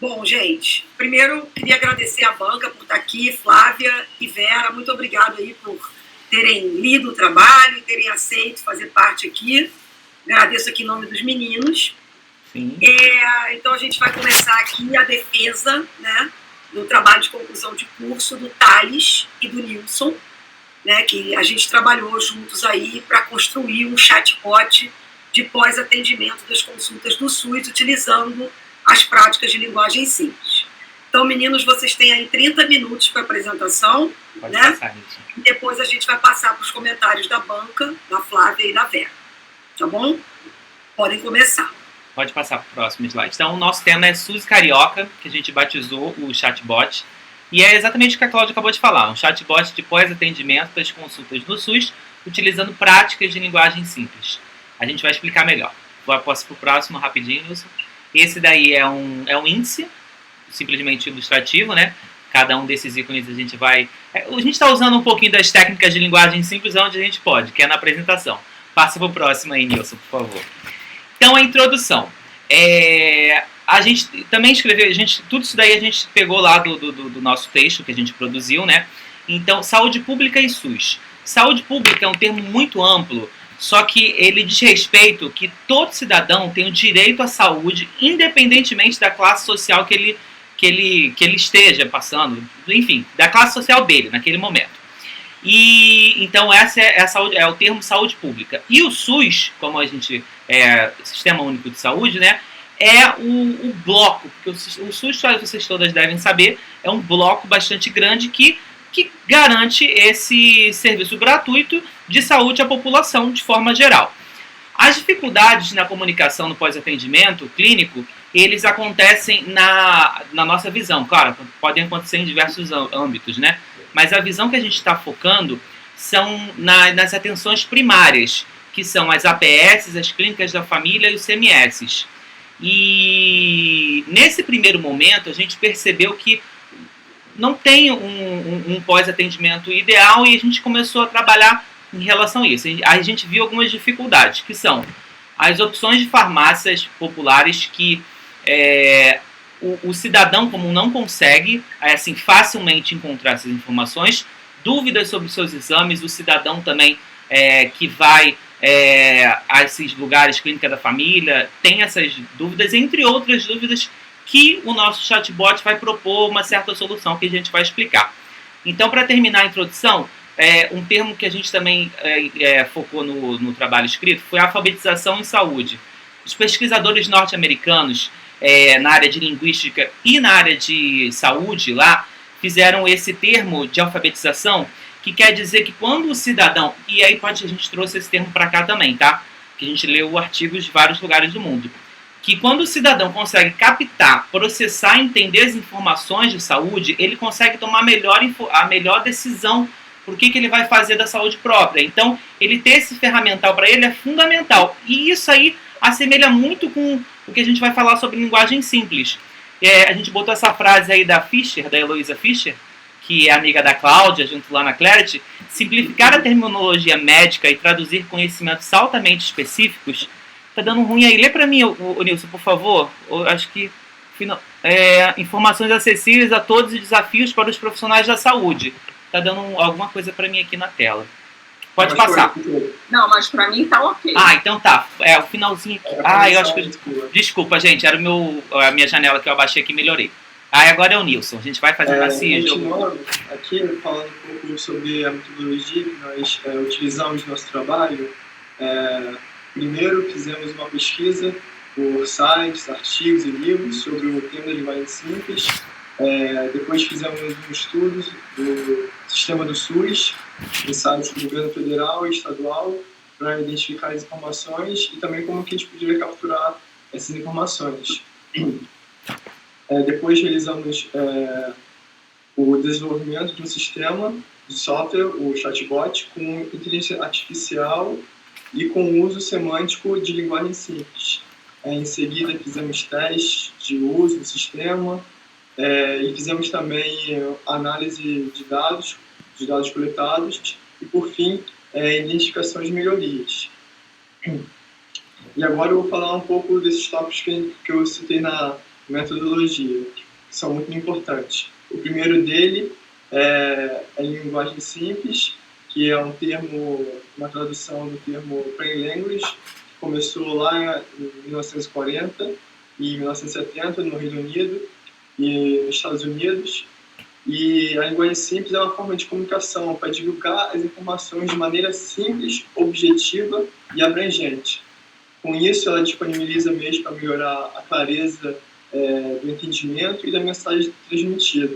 Bom, gente, primeiro queria agradecer a banca por estar aqui, Flávia e Vera, muito obrigado aí por terem lido o trabalho e terem aceito fazer parte aqui. Agradeço aqui em nome dos meninos. Sim. Então a gente vai começar aqui a defesa, né, do trabalho de conclusão de curso do Thales e do Nilson, né, que a gente trabalhou juntos aí para construir um chatbot de pós-atendimento das consultas do SUS, utilizando as práticas de linguagem simples. Então, meninos, vocês têm aí 30 minutos para a apresentação, Pode né? passar isso. E depois a gente vai passar para os comentários da banca, da Flávia e da Vera. Tá bom? Podem começar. Pode passar para o próximo slide. Então, o nosso tema é SUS Carioca, que a gente batizou o chatbot. E é exatamente o que a Cláudia acabou de falar, um chatbot de pós-atendimento das consultas no SUS, utilizando práticas de linguagem simples. A gente vai explicar melhor. Posso para o próximo rapidinho, Wilson? Esse daí é um índice, simplesmente ilustrativo, né? Cada um desses ícones a gente vai... A gente está usando um pouquinho das técnicas de linguagem simples onde a gente pode, que é na apresentação. Passa para o próximo aí, Nilson, por favor. Então, a introdução. A gente também escreveu, tudo isso daí a gente pegou lá do nosso texto que a gente produziu, né? Então, saúde pública e SUS. Saúde pública é um termo muito amplo, só que ele diz respeito que todo cidadão tem o direito à saúde, independentemente da classe social que ele esteja passando, enfim, da classe social dele naquele momento. E então essa é o termo saúde pública. E o SUS, como a gente Sistema Único de Saúde, né, é o bloco, porque o SUS, vocês todas devem saber, é um bloco bastante grande que garante esse serviço gratuito de saúde à população de forma geral. As dificuldades na comunicação no pós-atendimento clínico, eles acontecem na nossa visão. Claro, podem acontecer em diversos âmbitos, né? Mas a visão que a gente está focando são nas atenções primárias, que são as APS, as clínicas da família e os CMS. E nesse primeiro momento a gente percebeu que não tem um pós-atendimento ideal e a gente começou a trabalhar em relação a isso. A gente viu algumas dificuldades, que são as opções de farmácias populares que o cidadão comum não consegue assim, facilmente encontrar essas informações, dúvidas sobre os seus exames, o cidadão também que vai a esses lugares, clínica da família, tem essas dúvidas, entre outras dúvidas que o nosso chatbot vai propor uma certa solução que a gente vai explicar. Então, para terminar a introdução, um termo que a gente também focou no trabalho escrito foi a alfabetização em saúde. Os pesquisadores norte-americanos, na área de linguística e na área de saúde lá, fizeram esse termo de alfabetização, que quer dizer que quando o cidadão... E aí a gente trouxe esse termo para cá também, tá? Que a gente leu artigos de vários lugares do mundo. Que quando o cidadão consegue captar, processar e entender as informações de saúde, ele consegue tomar a melhor decisão por que ele vai fazer da saúde própria. Então, ele ter esse ferramental para ele é fundamental. E isso aí assemelha muito com o que a gente vai falar sobre linguagem simples. A gente botou essa frase aí da Fischer, da Heloísa Fischer, que é amiga da Cláudia, junto lá na Clarity: simplificar a terminologia médica e traduzir conhecimentos altamente específicos. Tá dando ruim aí. Lê para mim, o Nilson, por favor. Eu acho que informações acessíveis a todos os desafios para os profissionais da saúde. Tá dando alguma coisa para mim aqui na tela. Pode passar. Não, mas para mim tá ok. Ah, então tá. O finalzinho aqui. Eu acho que... Desculpa, gente. Era a minha janela que eu abaixei aqui e melhorei. Agora é o Nilson. A gente vai fazer assim. Continuando aqui, falando um pouco sobre a metodologia que nós utilizamos no nosso trabalho. Primeiro, fizemos uma pesquisa por sites, artigos e livros sobre o tema da linguagem simples. Depois fizemos um estudo do sistema do SUS, em sites do governo federal e estadual, para identificar as informações e também como que a gente poderia capturar essas informações. Depois realizamos o desenvolvimento de um sistema de software, o chatbot, com inteligência artificial e com uso semântico de linguagem simples. Em seguida, fizemos testes de uso do sistema e fizemos também análise de dados coletados e, por fim, identificação de melhorias. E agora eu vou falar um pouco desses tópicos que eu citei no metodologia, que são muito importantes. O primeiro dele é a linguagem simples, que é um termo, uma tradução do termo Plain Language, que começou lá em 1940 e 1970 no Reino Unido e nos Estados Unidos. E a linguagem simples é uma forma de comunicação para divulgar as informações de maneira simples, objetiva e abrangente. Com isso, ela disponibiliza meios para melhorar a clareza do entendimento e da mensagem transmitida.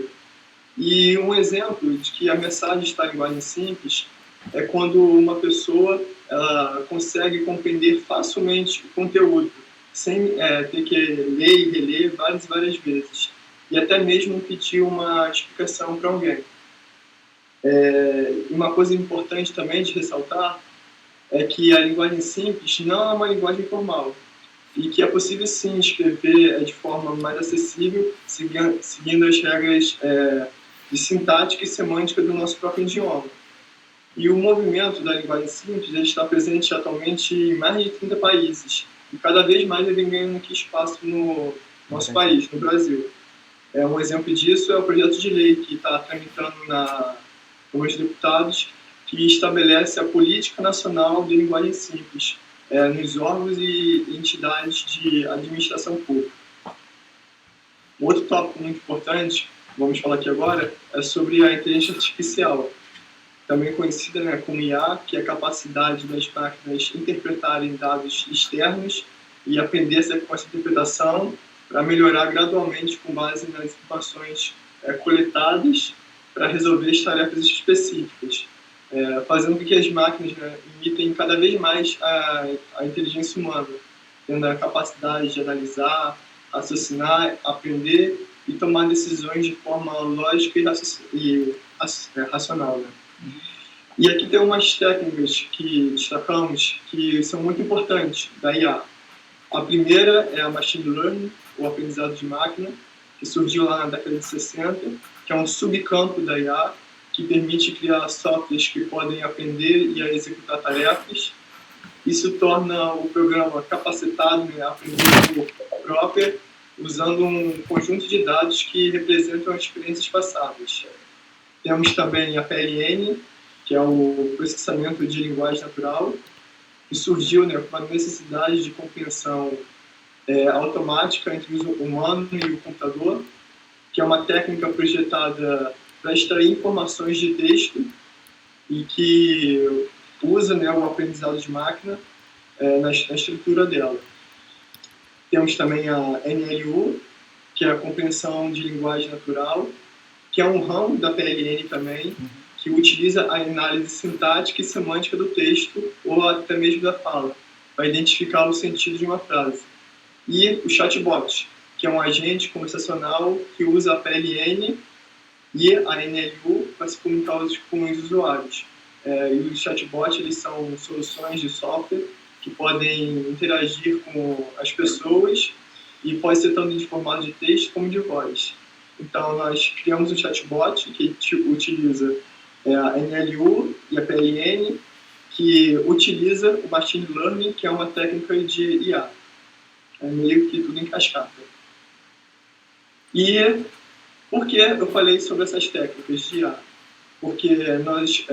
E um exemplo de que a mensagem está em linguagem simples é quando uma pessoa ela consegue compreender facilmente o conteúdo, sem ter que ler e reler várias e várias vezes, e até mesmo pedir uma explicação para alguém. Uma coisa importante também de ressaltar é que a linguagem simples não é uma linguagem formal, e que é possível sim escrever de forma mais acessível, seguindo as regras de sintática e semântica do nosso próprio idioma. E o movimento da linguagem simples está presente atualmente em mais de 30 países, e cada vez mais ele vem ganhando aqui espaço no nosso país, no Brasil. Um exemplo disso é o projeto de lei que está tramitando na Câmara dos Deputados, que estabelece a Política Nacional de Linguagem Simples nos órgãos e entidades de administração pública. Outro tópico muito importante, vamos falar aqui agora, é sobre a inteligência artificial, também conhecida como IA, que é a capacidade das máquinas interpretarem dados externos e aprender com essa interpretação para melhorar gradualmente com base nas informações coletadas para resolver as tarefas específicas, fazendo com que as máquinas imitem cada vez mais a inteligência humana, tendo a capacidade de analisar, raciocinar, aprender e tomar decisões de forma lógica e racional. E aqui tem umas técnicas que destacamos que são muito importantes da IA. A primeira é a Machine Learning, o aprendizado de máquina, que surgiu lá na década de 60, que é um subcampo da IA, que permite criar softwares que podem aprender e executar tarefas. Isso torna o programa capacitado a aprender por conta própria, usando um conjunto de dados que representam as experiências passadas. Temos também a PLN, que é o processamento de linguagem natural, que surgiu com a necessidade de compreensão automática entre o humano e o computador, que é uma técnica projetada para extrair informações de texto e que usa o aprendizado de máquina na estrutura dela. Temos também a NLU, que é a compreensão de linguagem natural, que é um ramo da PLN também, que utiliza a análise sintática e semântica do texto ou até mesmo da fala, para identificar o sentido de uma frase. E o chatbot, que é um agente conversacional que usa a PLN e a NLU para se comunicar com os usuários. E os chatbots eles são soluções de software que podem interagir com as pessoas e pode ser tanto em formato de texto como de voz. Então, nós criamos um chatbot que utiliza a NLU e a PLN, que utiliza o Machine Learning, que é uma técnica de IA. É meio que tudo em cascata. E por que eu falei sobre essas técnicas de IA? Porque nós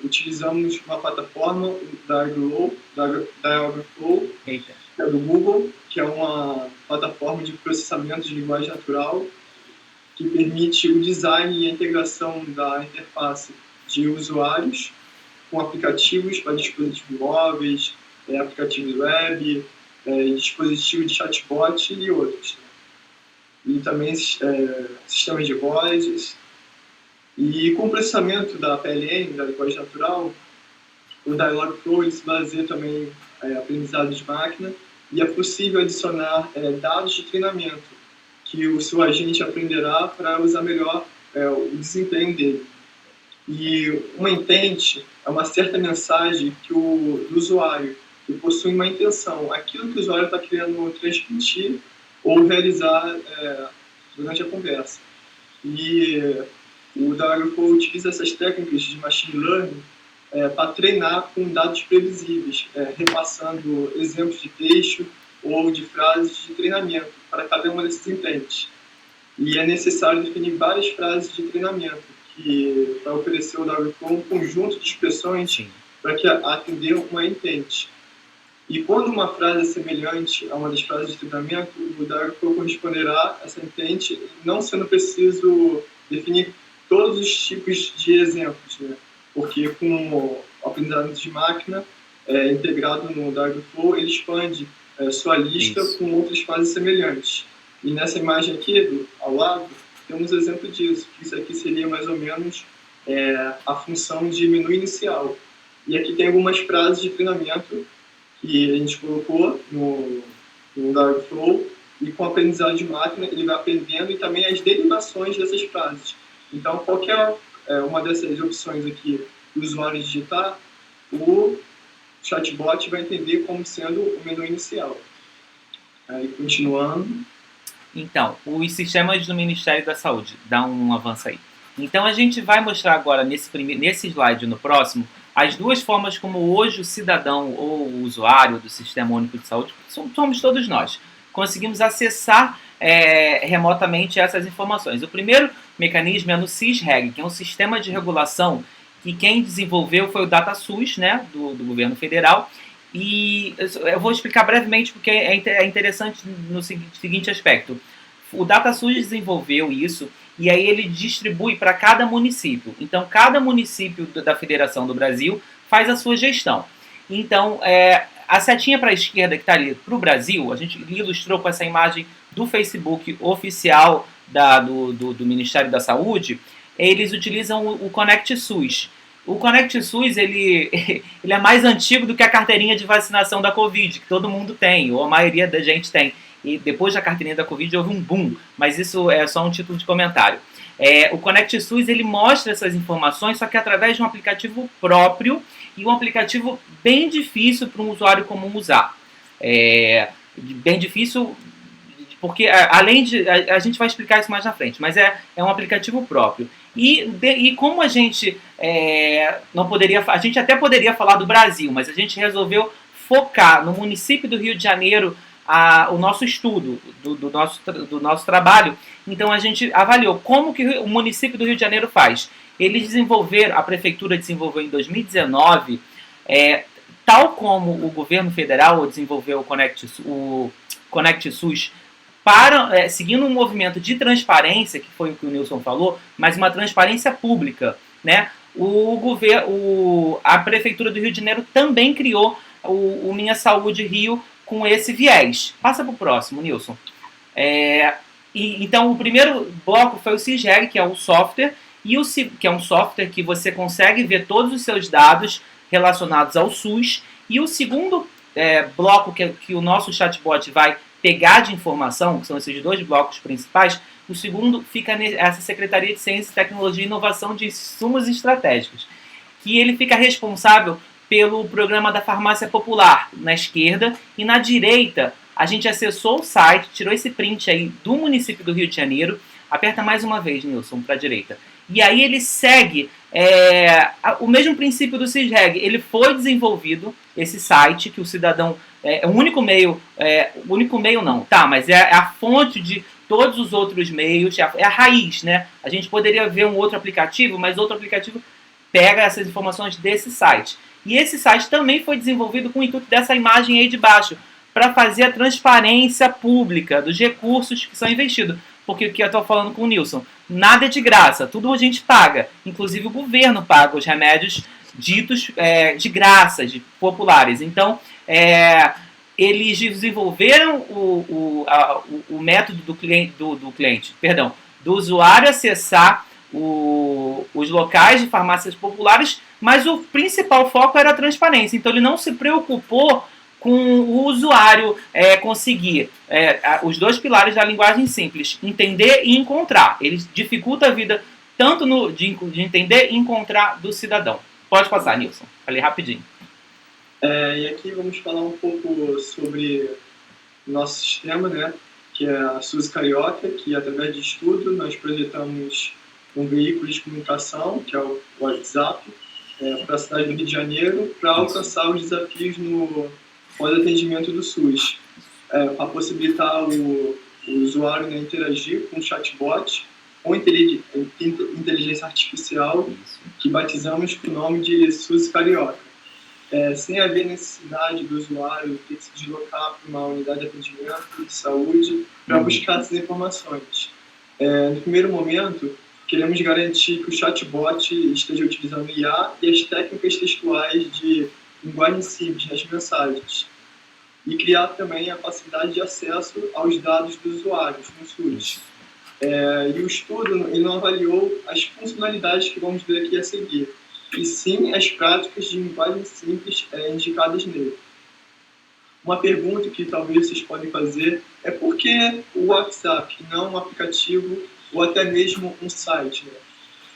utilizamos uma plataforma da Dialogflow, que é do Google, que é uma plataforma de processamento de linguagem natural, que permite o design e a integração da interface de usuários com aplicativos para dispositivos móveis, aplicativos web, dispositivos de chatbot e outros. E também sistemas de vozes. E com o processamento da PLN, da linguagem natural, o Dialogflow se baseia também em aprendizado de máquina e é possível adicionar dados de treinamento que o seu agente aprenderá para usar melhor o desempenho dele. E uma intent é uma certa mensagem do usuário, que possui uma intenção, aquilo que o usuário está querendo transmitir ou realizar durante a conversa. E o Dialogflow utiliza essas técnicas de machine learning para treinar com dados previsíveis, repassando exemplos de texto ou de frases de treinamento, para cada uma dessas entidades. E é necessário definir várias frases de treinamento, que vai oferecer ao Daggerflow um conjunto de expressões para que atender uma entente. E quando uma frase é semelhante a uma das frases de treinamento, o Daggerflow corresponderá a essa entente, não sendo preciso definir todos os tipos de exemplos, né? Porque com o aprendizado de máquina integrado no Daggerflow, ele expande sua lista com outras frases semelhantes. E nessa imagem aqui, ao lado, temos exemplo disso, que isso aqui seria mais ou menos a função de menu inicial. E aqui tem algumas frases de treinamento que a gente colocou no Daggerflow, e com o aprendizado de máquina ele vai aprendendo e também as derivações dessas frases. Então, qualquer uma dessas opções aqui que o usuário digitar, o chatbot vai entender como sendo o menu inicial. Aí, continuando. Então, os sistemas do Ministério da Saúde, dá um avanço aí. Então, a gente vai mostrar agora, nesse slide no próximo, as duas formas como hoje o cidadão ou o usuário do Sistema Único de Saúde, somos todos nós, conseguimos acessar remotamente essas informações. O primeiro mecanismo é no SISREG, que é um sistema de regulação que quem desenvolveu foi o DataSUS, né, do governo federal. E eu vou explicar brevemente porque é interessante no seguinte aspecto. O DataSUS desenvolveu isso e aí ele distribui para cada município. Então, cada município da Federação do Brasil faz a sua gestão. Então, a setinha para a esquerda que está ali para o Brasil, a gente ilustrou com essa imagem do Facebook oficial do Ministério da Saúde. Eles utilizam o Conect SUS. O Conect SUS ele é mais antigo do que a carteirinha de vacinação da Covid, que todo mundo tem, ou a maioria da gente tem. E depois da carteirinha da Covid houve um boom, mas isso é só um título de comentário. O Conect SUS ele mostra essas informações, só que através de um aplicativo próprio e um aplicativo bem difícil para um usuário comum usar. Bem difícil, porque além de... A gente vai explicar isso mais na frente, mas é um aplicativo próprio. E como a gente não poderia... A gente até poderia falar do Brasil, mas a gente resolveu focar no município do Rio de Janeiro o nosso estudo, do nosso trabalho. Então a gente avaliou como que o município do Rio de Janeiro faz. Eles desenvolveram, a prefeitura desenvolveu em 2019, tal como o governo federal desenvolveu o Conect SUS, seguindo um movimento de transparência, que foi o que o Nilson falou, mas uma transparência pública, né? A prefeitura do Rio de Janeiro também criou o Minha Saúde Rio com esse viés. Passa para o próximo, Nilson. Então, o primeiro bloco foi o SISREG, que é o software, que é um software que você consegue ver todos os seus dados relacionados ao SUS. E o segundo bloco que o nosso chatbot vai pegar de informação, que são esses dois blocos principais, o segundo fica nessa Secretaria de Ciência, Tecnologia e Inovação de Insumos Estratégicos, que ele fica responsável pelo programa da farmácia popular na esquerda, e na direita a gente acessou o site, tirou esse print aí do município do Rio de Janeiro, aperta mais uma vez, Nilson, para a direita, e aí ele segue o mesmo princípio do SISREG. Ele foi desenvolvido, esse site, que o cidadão, o único meio não, tá, mas é a fonte de todos os outros meios, é a raiz, né? A gente poderia ver um outro aplicativo, mas outro aplicativo pega essas informações desse site. E esse site também foi desenvolvido com o intuito dessa imagem aí de baixo, para fazer a transparência pública dos recursos que são investidos. Porque o que eu estou falando com o Nilson, nada é de graça, tudo a gente paga. Inclusive o governo paga os remédios ditos de graça, de populares. Então, eles desenvolveram o método do usuário acessar os locais de farmácias populares, mas o principal foco era a transparência. Então ele não se preocupou com o usuário conseguir os dois pilares da linguagem simples, entender e encontrar. Ele dificulta a vida tanto de entender e encontrar do cidadão. Pode passar, Nilson. Falei rapidinho. E aqui vamos falar um pouco sobre o nosso sistema, né, que é a SUS Carioca, que através de estudo nós projetamos um veículo de comunicação, que é o WhatsApp, para a cidade do Rio de Janeiro, para alcançar os desafios no pós-atendimento do SUS, para possibilitar o o usuário, né, interagir com o chatbot ou inteligência artificial, que batizamos com o nome de Suzy Carioca. Sem haver necessidade do usuário ter que se deslocar para uma unidade de atendimento de saúde para buscar essas informações. No primeiro momento, queremos garantir que o chatbot esteja utilizando IA e as técnicas textuais de linguagem simples nas mensagens, e criar também a facilidade de acesso aos dados dos usuários no SUS. E o estudo ele não avaliou as funcionalidades que vamos ver aqui a seguir, e sim as práticas de linguagem simples indicadas nele. Uma pergunta que talvez vocês podem fazer é por que o WhatsApp, não um aplicativo ou até mesmo um site,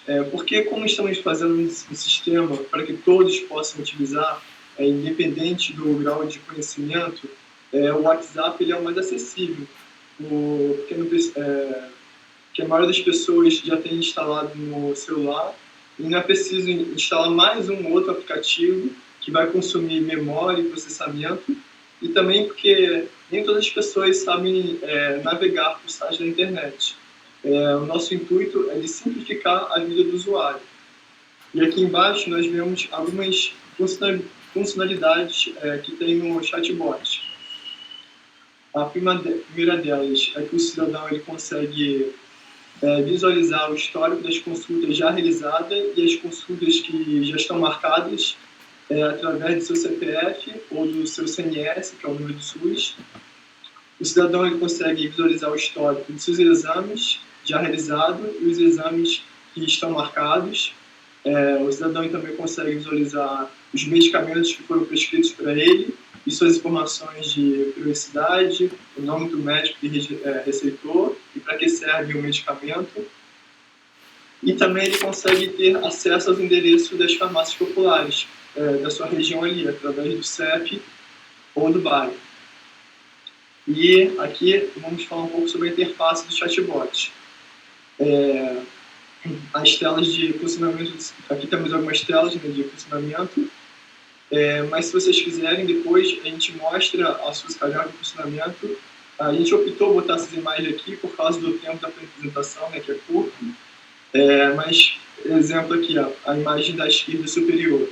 né? Porque como estamos fazendo um sistema para que todos possam utilizar, independente do grau de conhecimento, o WhatsApp ele é o mais acessível, porque a maioria das pessoas já tem instalado no celular e não é preciso instalar mais um outro aplicativo que vai consumir memória e processamento, e também porque nem todas as pessoas sabem navegar por sites da internet. O nosso intuito é de simplificar a vida do usuário. E aqui embaixo nós vemos algumas funcionalidades que tem no chatbot. A primeira delas é que o cidadão ele consegue visualizar o histórico das consultas já realizadas e as consultas que já estão marcadas através do seu CPF ou do seu CNS, que é o número do SUS. O cidadão ele consegue visualizar o histórico dos seus exames já realizados e os exames que estão marcados. O cidadão também consegue visualizar os medicamentos que foram prescritos para ele e suas informações de periodicidade, o nome do médico que receitou e para que serve o medicamento. E também ele consegue ter acesso aos endereços das farmácias populares da sua região ali, através do CEP ou do bairro. E aqui vamos falar um pouco sobre a interface do chatbot. As telas de funcionamento, aqui temos algumas telas, né, de funcionamento, mas se vocês quiserem, depois a gente mostra a Suzy Carioca em funcionamento. A gente optou por botar essas imagens aqui por causa do tempo da apresentação, né, que é curto, mas, exemplo aqui, a imagem da esquerda superior,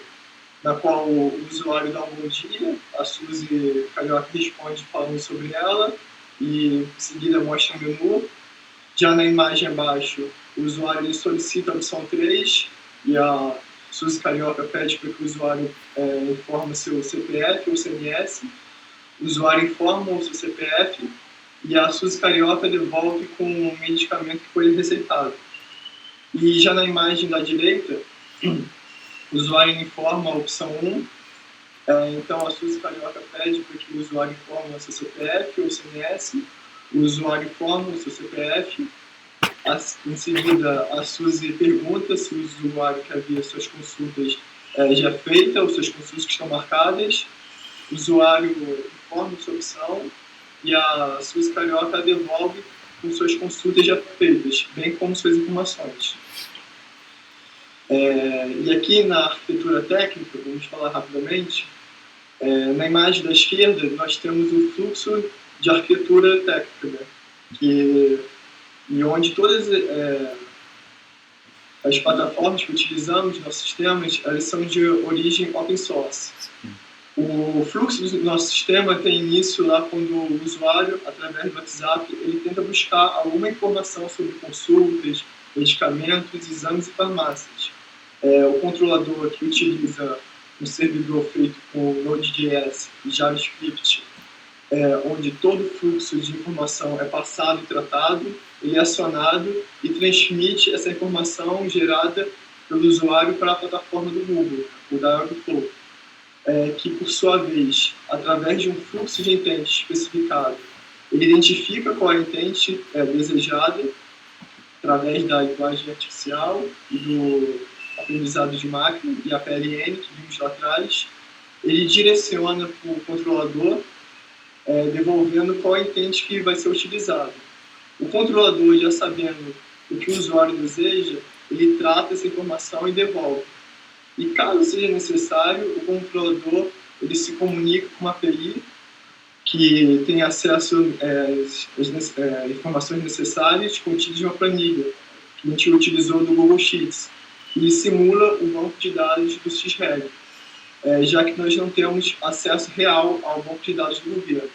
na qual o usuário dá um bom dia, a Suzy Carioca responde falando sobre ela, e em seguida mostra o menu. Já na imagem abaixo, o usuário solicita a opção 3 e a Suzy Carioca pede para que o usuário informe seu CPF ou CNS. O usuário informa o seu CPF e a Suzy Carioca devolve com o medicamento que foi receitado. E já na imagem da direita, o usuário informa a opção 1. Então a Suzy Carioca pede para que o usuário informe o seu CPF ou CNS. O usuário informa o seu CPF. Em seguida, a Suzy pergunta se o usuário quer ver suas consultas já feitas ou suas consultas que estão marcadas. O usuário informa sua opção e a Suzy Carioca devolve com suas consultas já feitas, bem como suas informações. E aqui na arquitetura técnica, vamos falar rapidamente, na imagem da esquerda nós temos o fluxo de arquitetura técnica, né, e onde todas as plataformas que utilizamos nos nossos sistemas, elas são de origem open source. O fluxo do nosso sistema tem início lá quando o usuário, através do WhatsApp, ele tenta buscar alguma informação sobre consultas, medicamentos, exames e farmácias. O controlador que utiliza um servidor feito com Node.js e JavaScript, onde todo o fluxo de informação é passado e tratado, ele é acionado e transmite essa informação gerada pelo usuário para a plataforma do Google, o Dialogflow, que, por sua vez, através de um fluxo de intente especificado, ele identifica qual é a intente desejada, através da linguagem artificial e do aprendizado de máquina, e a PLN, que vimos lá atrás. Ele direciona para o controlador, devolvendo qual é a intente que vai ser utilizado. O controlador, já sabendo o que o usuário deseja, ele trata essa informação e devolve. E caso seja necessário, o controlador ele se comunica com uma API que tem acesso às informações necessárias contidas em uma planilha que a gente utilizou do Google Sheets e simula o banco de dados do XREG, já que nós não temos acesso real ao banco de dados do governo.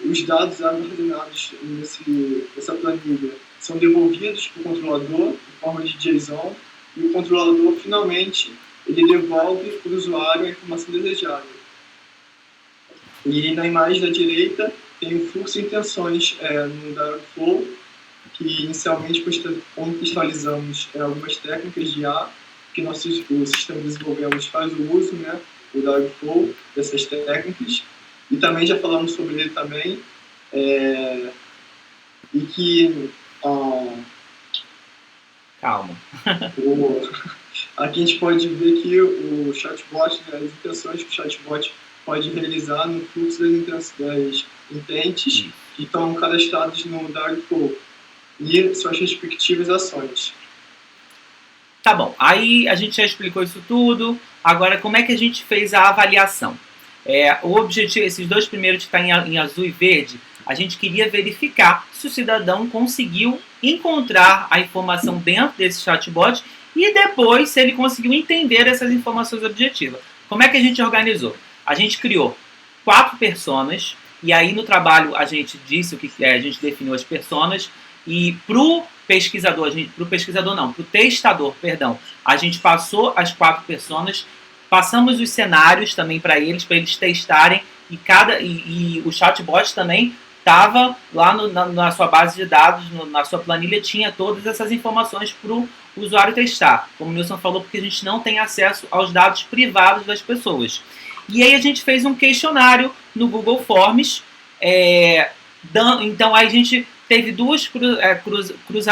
Os dados armazenados nessa planilha são devolvidos para o controlador em forma de JSON e o controlador, finalmente, ele devolve para o usuário a informação desejada. E na imagem da direita tem o fluxo de intenções no Dialogflow, que inicialmente contextualizamos algumas técnicas de IA que o sistema de desenvolvemos faz o uso, né, o Dialogflow, dessas técnicas. E também já falamos sobre ele também, e que... Calma. Aqui a gente pode ver que o chatbot, né, as intenções que o chatbot pode realizar no fluxo das intentes que estão cadastradas no Dialogflow e suas respectivas ações. Tá bom, aí a gente já explicou isso tudo. Agora, como é que a gente fez a avaliação? O objetivo, esses dois primeiros que estão em azul e verde, a gente queria verificar se o cidadão conseguiu encontrar a informação dentro desse chatbot e depois se ele conseguiu entender essas informações objetivas. Como é que a gente organizou? A gente criou 4 personas, e aí no trabalho a gente disse o que a gente definiu as personas, e para o testador, a gente passou as 4 personas, passamos os cenários também para eles testarem, e o chatbot também estava lá na sua base de dados, na sua planilha, tinha todas essas informações para o usuário testar. Como o Nilson falou, porque a gente não tem acesso aos dados privados das pessoas. E aí a gente fez um questionário no Google Forms, então aí a gente teve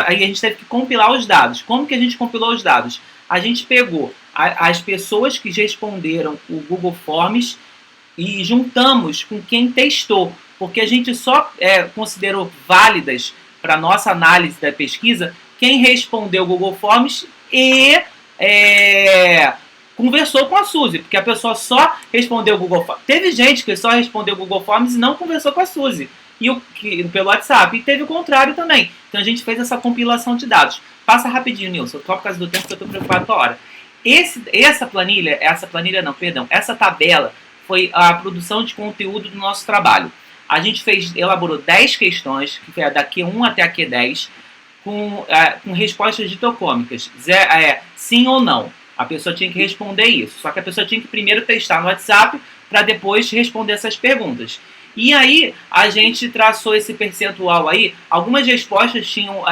aí a gente teve que compilar os dados. Como que a gente compilou os dados? A gente pegou as pessoas que responderam o Google Forms e juntamos com quem testou, porque a gente só considerou válidas para a nossa análise da pesquisa quem respondeu o Google Forms e conversou com a Suzy, porque a pessoa só respondeu o Google Forms. Teve gente que só respondeu o Google Forms e não conversou com a Suzy pelo WhatsApp, e teve o contrário também. Então a gente fez essa compilação de dados. Passa rapidinho, Nilson, só por causa do tempo que eu estou preocupado com a hora. Essa tabela foi a produção de conteúdo do nosso trabalho. A gente elaborou 10 questões, que foi da Q1 até a Q10, com respostas ditocômicas, sim ou não. A pessoa tinha que responder isso, só que a pessoa tinha que primeiro testar no WhatsApp para depois responder essas perguntas. E aí a gente traçou esse percentual aí. Algumas respostas tinham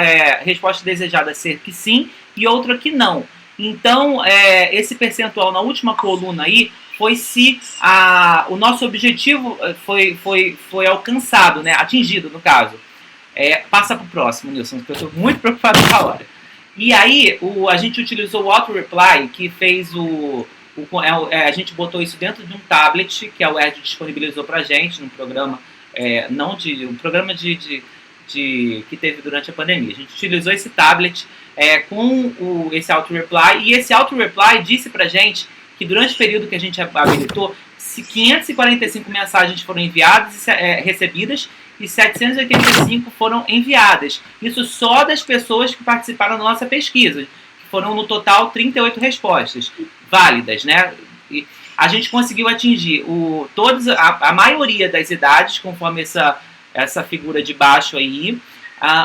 resposta desejada ser que sim e outra que não. Então esse percentual na última coluna aí foi se o nosso objetivo foi alcançado, né? Atingido no caso. Passa para o próximo, Nilson, porque eu estou muito preocupado com a hora. E aí a gente utilizou o auto-reply, que fez a gente botou isso dentro de um tablet que a UERJ disponibilizou para a gente, num programa, um programa que teve durante a pandemia. A gente utilizou esse tablet com esse auto-reply, e esse auto-reply disse para a gente que durante o período que a gente habilitou, 545 mensagens foram enviadas, recebidas, e 785 foram enviadas. Isso só das pessoas que participaram da nossa pesquisa, que foram no total 38 respostas válidas, né? E a gente conseguiu atingir a maioria das idades, conforme essa figura de baixo aí.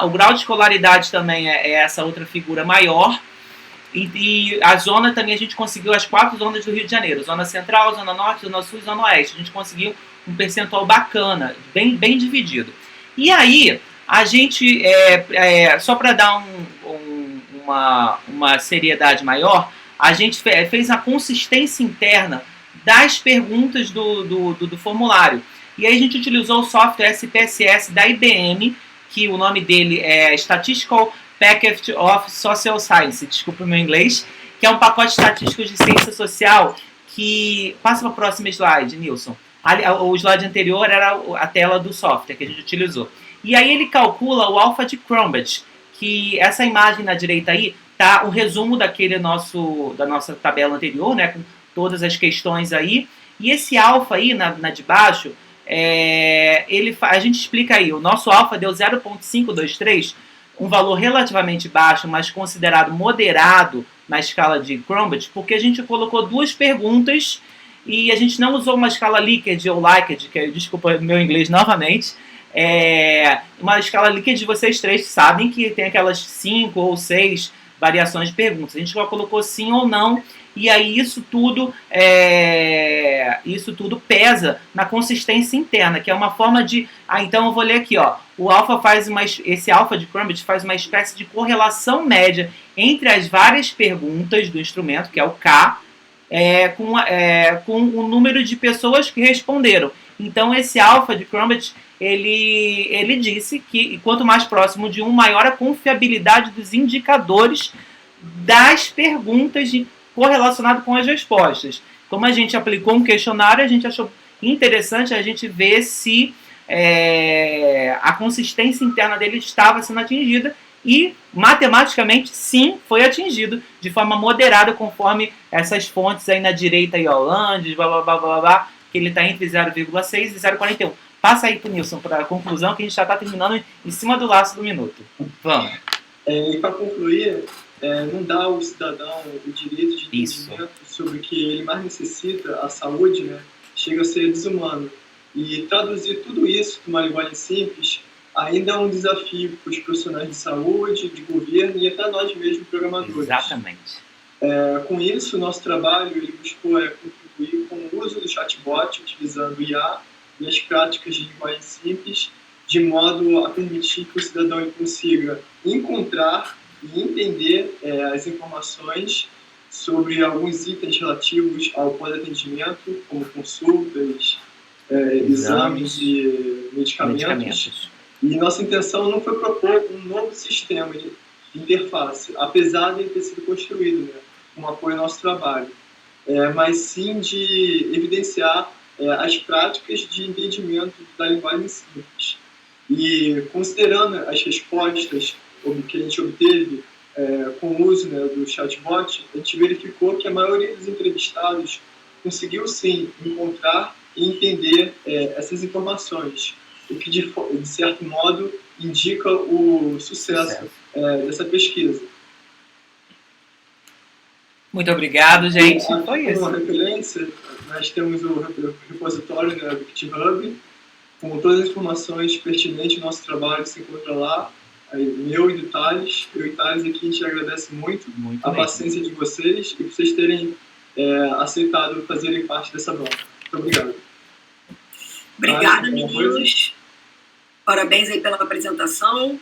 O grau de escolaridade também é essa outra figura maior. E a zona também, a gente conseguiu as 4 zonas do Rio de Janeiro: Zona Central, Zona Norte, Zona Sul e Zona Oeste. A gente conseguiu um percentual bacana, bem dividido. E aí, a gente, só para dar uma seriedade maior, a gente fez a consistência interna das perguntas do formulário. E aí a gente utilizou o software SPSS da IBM, que o nome dele é Statistical Package of Social Science, desculpa o meu inglês, que é um pacote estatístico de ciência social que... Passa para o próximo slide, Nilson. O slide anterior era a tela do software que a gente utilizou. E aí ele calcula o alfa de Cronbach, que essa imagem na direita aí tá o resumo da nossa tabela anterior, né, com todas as questões aí. E esse alfa aí, na de baixo, a gente explica aí, o nosso alfa deu 0,523, um valor relativamente baixo, mas considerado moderado na escala de Cronbach, porque a gente colocou 2 perguntas e a gente não usou uma escala Likert ou Likert, desculpa meu inglês novamente, uma escala Likert, vocês 3 sabem que tem aquelas 5 ou 6 variações de perguntas. A gente só colocou sim ou não, e aí isso tudo pesa na consistência interna, que é uma forma de... então eu vou ler aqui, ó. O alfa esse alfa de Cronbach faz uma espécie de correlação média entre as várias perguntas do instrumento, que é o K, com o número de pessoas que responderam. Então esse alfa de Cronbach, ele disse que quanto mais próximo de 1, maior a confiabilidade dos indicadores das perguntas correlacionado com as respostas. Como a gente aplicou um questionário, a gente achou interessante a gente ver se a consistência interna dele estava sendo atingida, e matematicamente sim, foi atingido de forma moderada, conforme essas fontes aí na direita, aí, ó, Landes, blá blá blá blá blá, que ele está entre 0,6 e 0,41. Passa aí pro Nilson para a conclusão, que a gente já está terminando em cima do laço do minuto. Vamos. E para concluir, não dá ao cidadão o direito de entendimento sobre o que ele mais necessita, a saúde, né, chega a ser desumano. E traduzir tudo isso numa linguagem simples ainda é um desafio para os profissionais de saúde, de governo e até nós mesmos, programadores. Exatamente. Com isso, o nosso trabalho ele buscou contribuir com o uso do chatbot, utilizando o IA e as práticas de linguagem simples, de modo a permitir que o cidadão ele consiga encontrar e entender as informações sobre alguns itens relativos ao pós-atendimento, como consultas, exames e medicamentos. E nossa intenção não foi propor um novo sistema de interface, apesar de ele ter sido construído, né, com apoio ao nosso trabalho, mas sim de evidenciar as práticas de entendimento da linguagem simples. E considerando as respostas que a gente obteve com o uso, né, do chatbot, a gente verificou que a maioria dos entrevistados conseguiu sim encontrar e entender essas informações, o que de certo modo indica o sucesso dessa pesquisa. Muito obrigado, gente. Foi isso. Como referência, nós temos o repositório, né, do GitHub, com todas as informações pertinentes do nosso trabalho, se encontra lá. Aí, meu e do Thales. Eu e Thales aqui, a gente agradece muito a paciência de vocês e por vocês terem aceitado fazerem parte dessa banca. Muito obrigado. Obrigada, meninos. Parabéns aí pela apresentação.